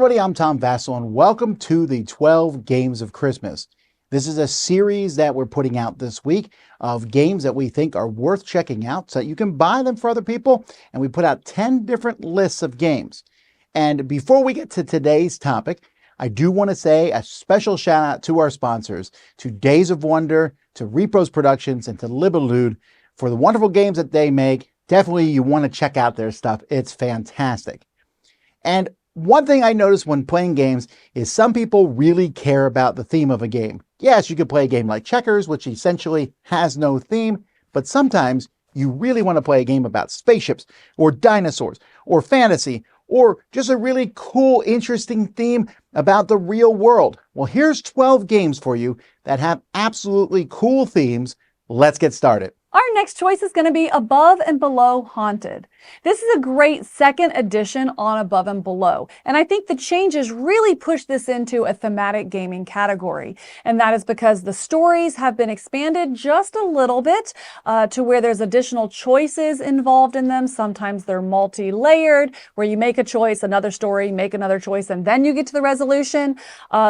everybody, I'm Tom Vassell, and welcome to the 12 Games of Christmas. This is a series that we're putting out this week of games that we think are worth checking out so that you can buy them for other people, and we put out 10 different lists of games. And before we get to today's topic, I do want to say a special shout out to our sponsors, to Days of Wonder, to Repros Productions, and to Libellude for the wonderful games that they make. Definitely you want to check out their stuff. It's fantastic. And one thing I noticed when playing games is some people really care about the theme of a game. Yes, you could play a game like checkers, which essentially has no theme, but sometimes you really want to play a game about spaceships or dinosaurs or fantasy or just a really cool, interesting theme about the real world. Well, here's 12 games for you that have absolutely cool themes. Let's get started. Our next choice is going to be Above and Below Haunted. This is a great second edition on Above and Below, and I think the changes really push this into a thematic gaming category, and that is because the stories have been expanded just a little bit to where there's additional choices involved in them. Sometimes they're multi-layered, where you make a choice, another story, make another choice, and then you get to the resolution.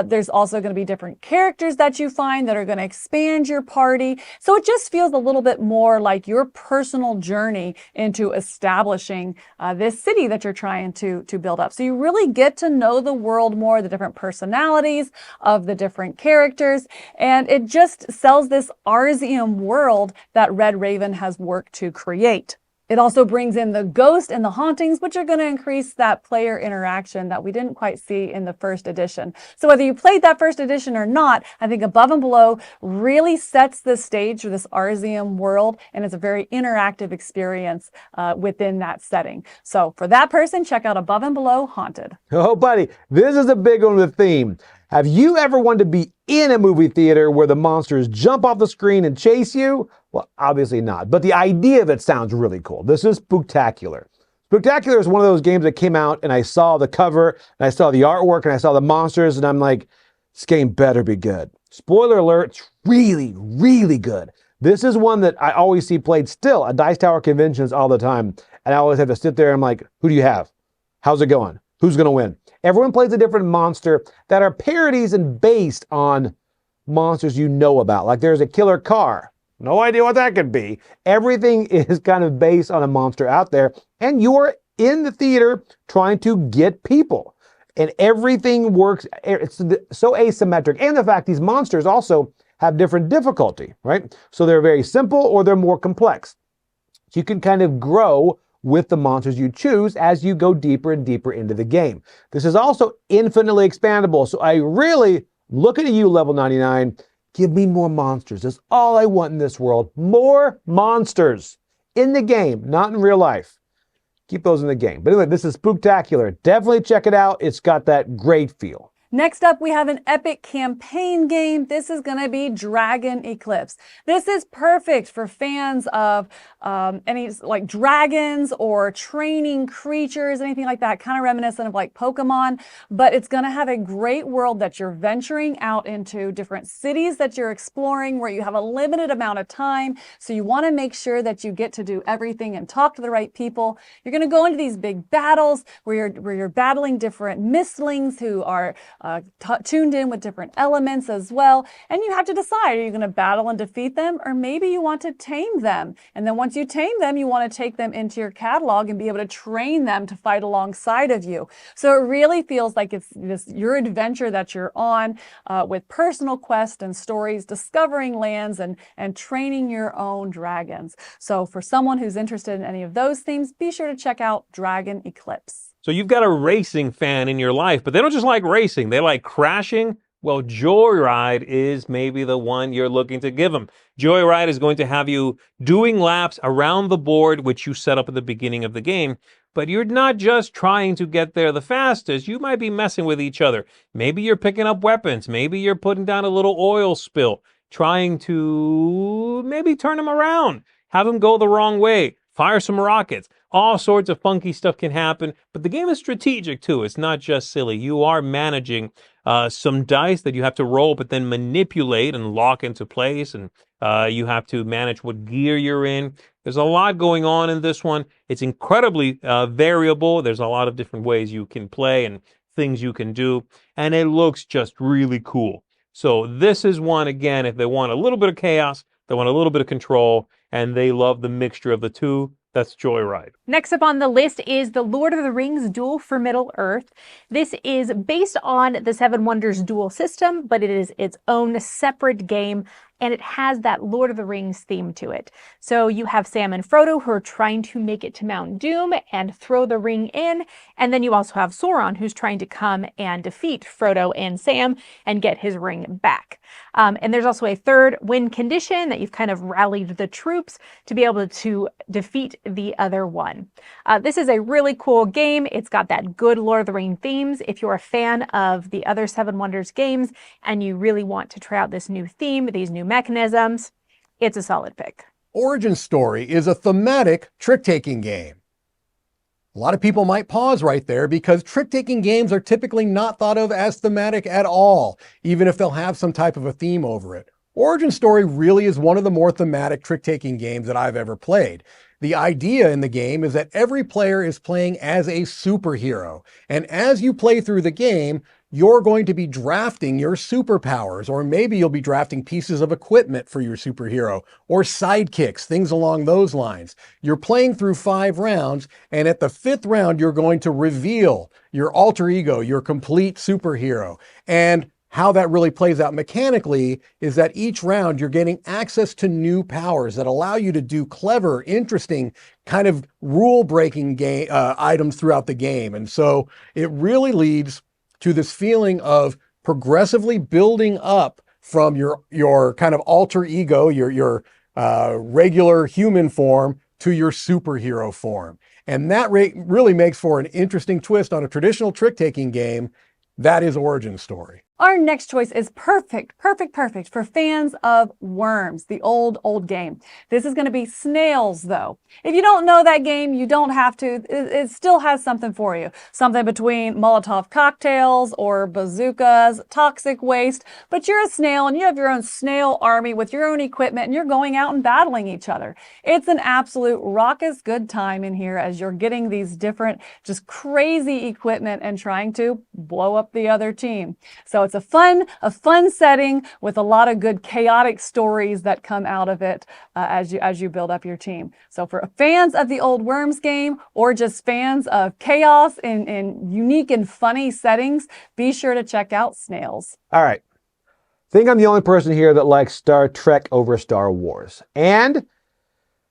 There's also going to be different characters that you find that are going to expand your party, so it just feels a little bit more like your personal journey into establishing this city that you're trying to build up. So you really get to know the world more, the different personalities of the different characters, and it just sells this Arzium world that Red Raven has worked to create. It also brings in the ghost and the hauntings, which are going to increase that player interaction that we didn't quite see in the first edition. So whether you played that first edition or not, I think Above and Below really sets the stage for this Arzium world, and it's a very interactive experience within that setting. So for that person, check out Above and Below Haunted. Oh, buddy, this is a big one with theme. Have you ever wanted to be in a movie theater where the monsters jump off the screen and chase you? Well, obviously not, but the idea of it sounds really cool. This is Spooktacular. Spooktacular is one of those games that came out and I saw the cover and I saw the artwork and I saw the monsters and I'm like, this game better be good. Spoiler alert, it's really, really good. This is one that I always see played still at Dice Tower conventions all the time. And I always have to sit there and I'm like, who do you have? How's it going? Who's going to win? Everyone plays a different monster that are parodies and based on monsters you know about. Like there's a killer car. No idea what that could be. Everything is kind of based on a monster out there, and you're in the theater trying to get people. And everything works. It's so asymmetric. And the fact these monsters also have different difficulty, right? So they're very simple or they're more complex. So you can kind of grow with the monsters you choose as you go deeper and deeper into the game. This is also infinitely expandable. So I really look at you, level 99. Give me more monsters. That's all I want in this world. More monsters in the game, not in real life. Keep those in the game. But anyway, this is Spooktacular. Definitely check it out. It's got that great feel. Next up, we have an epic campaign game. This is going to be Dragon Eclipse. This is perfect for fans of any like dragons or training creatures, anything like that, kind of reminiscent of like Pokemon, but it's going to have a great world that you're venturing out into, different cities that you're exploring where you have a limited amount of time. So you want to make sure that you get to do everything and talk to the right people. You're going to go into these big battles where you're battling different mistlings who are tuned in with different elements as well. And you have to decide, are you going to battle and defeat them, or maybe you want to tame them? And then once you tame them, you want to take them into your catalog and be able to train them to fight alongside of you. So it really feels like it's your adventure that you're on with personal quests and stories, discovering lands and training your own dragons. So for someone who's interested in any of those themes, be sure to check out Dragon Eclipse. So you've got a racing fan in your life, but they don't just like racing, they like crashing. Well, Joyride is maybe the one you're looking to give them. Joyride is going to have you doing laps around the board, which you set up at the beginning of the game, but you're not just trying to get there the fastest. You might be messing with each other. Maybe you're picking up weapons. Maybe you're putting down a little oil spill, trying to maybe turn them around, have them go the wrong way, fire some rockets. All sorts of funky stuff can happen, but the game is strategic too. It's not just silly. You are managing some dice that you have to roll, but then manipulate and lock into place, and you have to manage what gear you're in. There's a lot going on in this one. It's incredibly variable. There's a lot of different ways you can play and things you can do, and it looks just really cool. So this is one, again, if they want a little bit of chaos, they want a little bit of control, and they love the mixture of the two, that's Joyride. Next up on the list is the Lord of the Rings Duel for Middle-earth. This is based on the Seven Wonders Duel system, but it is its own separate game, and it has that Lord of the Rings theme to it. So you have Sam and Frodo who are trying to make it to Mount Doom and throw the ring in, and then you also have Sauron who's trying to come and defeat Frodo and Sam and get his ring back. And there's also a third win condition that you've kind of rallied the troops to be able to defeat the other one. This is a really cool game. It's got that good Lord of the Rings themes. If you're a fan of the other Seven Wonders games and you really want to try out this new theme, these new mechanisms, it's a solid pick. Origin Story is a thematic trick-taking game. A lot of people might pause right there because trick-taking games are typically not thought of as thematic at all, even if they'll have some type of a theme over it. Origin Story really is one of the more thematic trick-taking games that I've ever played. The idea in the game is that every player is playing as a superhero, and as you play through the game, you're going to be drafting your superpowers, or maybe you'll be drafting pieces of equipment for your superhero, or sidekicks, things along those lines. You're playing through 5 rounds, and at the 5th round, you're going to reveal your alter ego, your complete superhero. And how that really plays out mechanically is that each round you're getting access to new powers that allow you to do clever, interesting, kind of rule-breaking items throughout the game. And so it really leads to this feeling of progressively building up from your kind of alter ego, your regular human form, to your superhero form. And that really makes for an interesting twist on a traditional trick-taking game. That is Origin Story. Our next choice is perfect for fans of Worms, the old game. This is going to be Snails, though. If you don't know that game, you don't have to. It still has something for you. Something between Molotov cocktails or bazookas, toxic waste. But you're a snail and you have your own snail army with your own equipment and you're going out and battling each other. It's an absolute raucous good time in here as you're getting these different, just crazy equipment and trying to blow up the other team. So it's a fun setting with a lot of good chaotic stories that come out of it as you build up your team. So for fans of the old Worms game or just fans of chaos in unique and funny settings, be sure to check out Snails. All right. I think I'm the only person here that likes Star Trek over Star Wars. And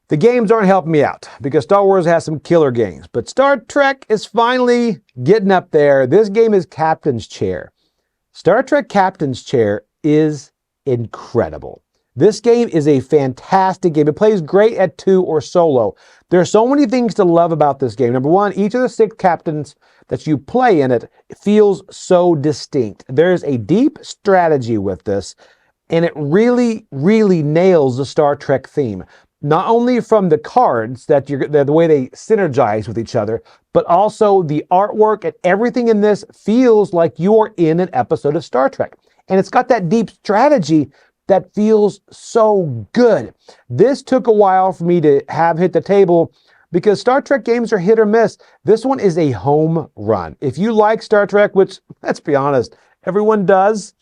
the games aren't helping me out because Star Wars has some killer games. But Star Trek is finally getting up there. This game is Captain's Chair. Star Trek Captain's Chair is incredible. This game is a fantastic game. It plays great at 2 or solo. There are so many things to love about this game. Number one, each of the 6 captains that you play in it feels so distinct. There's a deep strategy with this, and it really, really nails the Star Trek theme. Not only from the cards, the way they synergize with each other, but also the artwork and everything in this feels like you are in an episode of Star Trek. And it's got that deep strategy that feels so good. This took a while for me to have hit the table because Star Trek games are hit or miss. This one is a home run. If you like Star Trek, which, let's be honest, everyone does,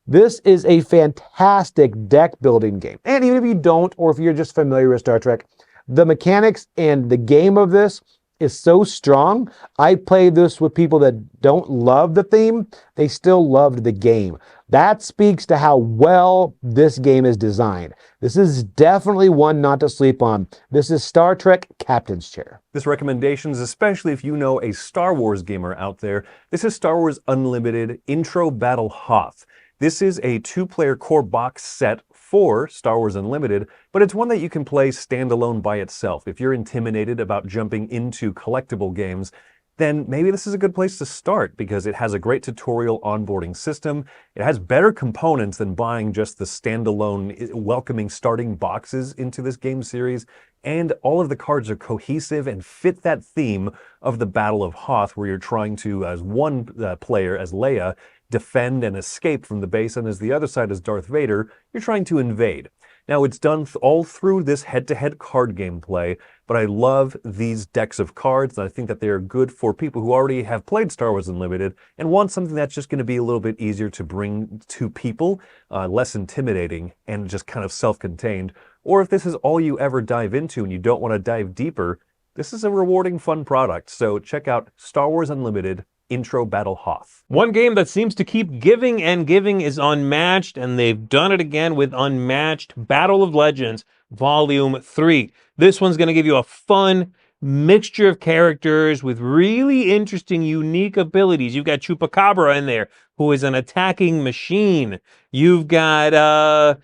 this is a fantastic deck building game. And even if you don't, or if you're just familiar with Star Trek, the mechanics and the game of this is so strong. I played this with people that don't love the theme. They still loved the game. That speaks to how well this game is designed. This is definitely one not to sleep on. This is Star Trek Captain's Chair. This recommendation is especially if you know a Star Wars gamer out there. This is Star Wars Unlimited Intro Battle Hoth. This is a 2-player core box set for Star Wars Unlimited, but it's one that you can play standalone by itself. If you're intimidated about jumping into collectible games, then maybe this is a good place to start because it has a great tutorial onboarding system. It has better components than buying just the standalone welcoming starting boxes into this game series. And all of the cards are cohesive and fit that theme of the Battle of Hoth, where you're trying to, as one player, as Leia, defend and escape from the base, and as the other side is Darth Vader, you're trying to invade. Now, it's done all through this head-to-head card gameplay, but I love these decks of cards, and I think that they are good for people who already have played Star Wars Unlimited and want something that's just going to be a little bit easier to bring to people, less intimidating, and just kind of self-contained. Or if this is all you ever dive into and you don't want to dive deeper, this is a rewarding, fun product. So check out Star Wars Unlimited Intro Battle Hoth. One game that seems to keep giving and giving is Unmatched, and they've done it again with Unmatched Battle of Legends Volume 3. This one's going to give you a fun mixture of characters with really interesting, unique abilities. You've got Chupacabra in there, who is an attacking machine. You've got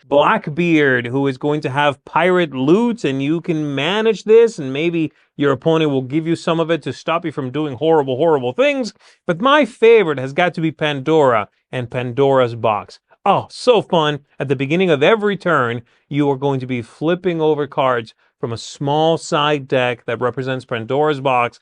Blackbeard, who is going to have pirate loot, and you can manage this, and maybe your opponent will give you some of it to stop you from doing horrible, horrible things. But my favorite has got to be Pandora and Pandora's Box. Oh, so fun. At the beginning of every turn, you are going to be flipping over cards from a small side deck that represents Pandora's Box.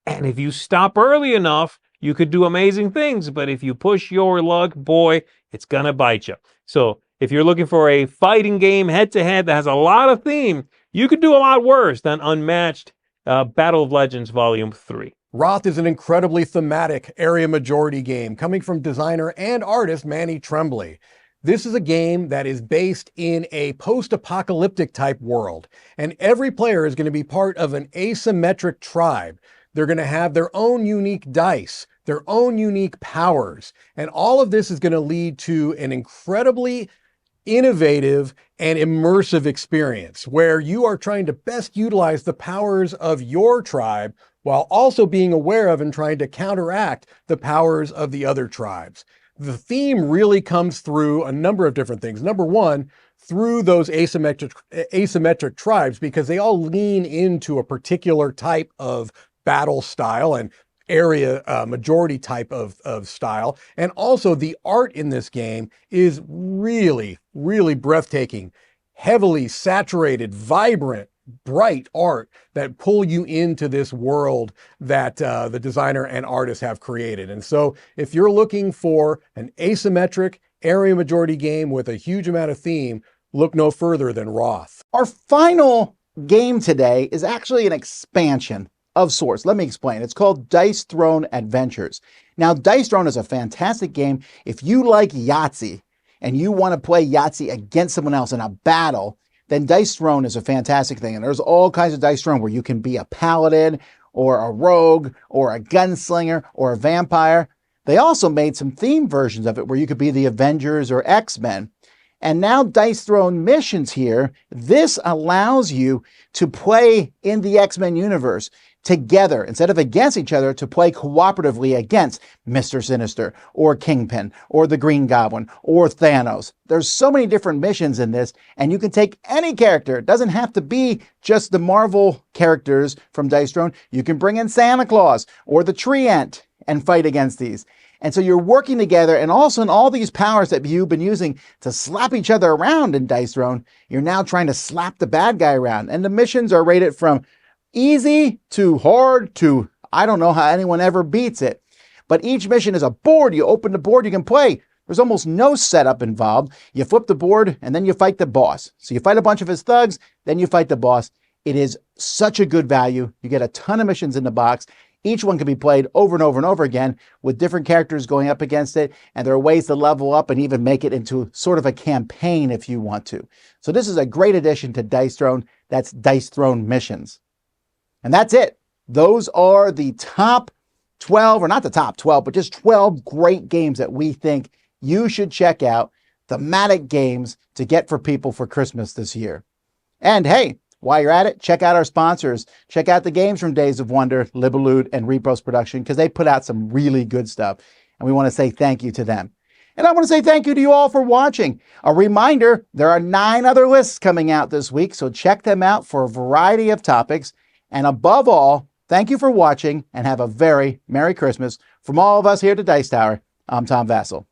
And if you stop early enough, you could do amazing things. But if you push your luck, boy, it's going to bite you. So if you're looking for a fighting game head-to-head that has a lot of theme, you could do a lot worse than Unmatched Battle of Legends Volume 3. Wroth is an incredibly thematic area majority game coming from designer and artist Manny Tremblay. This is a game that is based in a post-apocalyptic type world, and every player is going to be part of an asymmetric tribe. They're going to have their own unique dice, their own unique powers, and all of this is going to lead to an incredibly innovative and immersive experience where you are trying to best utilize the powers of your tribe while also being aware of and trying to counteract the powers of the other tribes. The theme really comes through a number of different things. Number one, through those asymmetric tribes, because they all lean into a particular type of battle style and area majority type of style. And also the art in this game is really, really breathtaking, heavily saturated, vibrant, bright art that pull you into this world that the designer and artists have created. And so if you're looking for an asymmetric area majority game with a huge amount of theme, look no further than Wroth. Our final game today is actually an expansion of sorts. Let me explain. It's called Dice Throne Adventures. Now, Dice Throne is a fantastic game. If you like Yahtzee and you want to play Yahtzee against someone else in a battle, then Dice Throne is a fantastic thing. And there's all kinds of Dice Throne where you can be a paladin or a rogue or a gunslinger or a vampire. They also made some theme versions of it where you could be the Avengers or X-Men. And now Dice Throne Missions here, this allows you to play in the X-Men universe together, instead of against each other, to play cooperatively against Mr. Sinister or Kingpin or the Green Goblin or Thanos. There's so many different missions in this, and you can take any character. It doesn't have to be just the Marvel characters from Dice Throne. You can bring in Santa Claus or the Tree Ant and fight against these. And so you're working together, and also in all these powers that you've been using to slap each other around in Dice Throne, you're now trying to slap the bad guy around. And the missions are rated from easy to hard to I don't know how anyone ever beats it. But each mission is a board. You open the board, you can play. There's almost no setup involved. You flip the board and then you fight the boss. So you fight a bunch of his thugs, then you fight the boss. It is such a good value. You get a ton of missions in the box. Each one can be played over and over and over again with different characters going up against it. And there are ways to level up and even make it into sort of a campaign if you want to. So this is a great addition to Dice Throne. That's Dice Throne Missions. And that's it. Those are the top 12, or not the top 12, but just 12 great games that we think you should check out, thematic games to get for people for Christmas this year. And hey, while you're at it, check out our sponsors. Check out the games from Days of Wonder, Libellude, and Repos Production, because they put out some really good stuff. And we want to say thank you to them. And I want to say thank you to you all for watching. A reminder, there are 9 other lists coming out this week, so check them out for a variety of topics. And above all, thank you for watching and have a very Merry Christmas. From all of us here at Dice Tower, I'm Tom Vasel.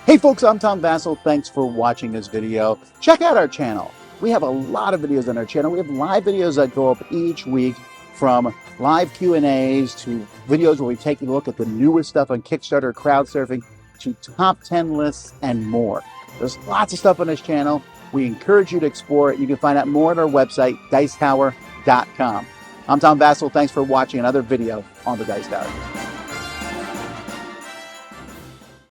Hey folks, I'm Tom Vasel. Thanks for watching this video. Check out our channel. We have a lot of videos on our channel. We have live videos that go up each week. from live Q&As to videos where we take a look at the newest stuff on Kickstarter, crowdsurfing, to top 10 lists and more. There's lots of stuff on this channel. We encourage you to explore it. You can find out more at our website, dicetower.com. I'm Tom Vassell. Thanks for watching another video on the Dice Tower.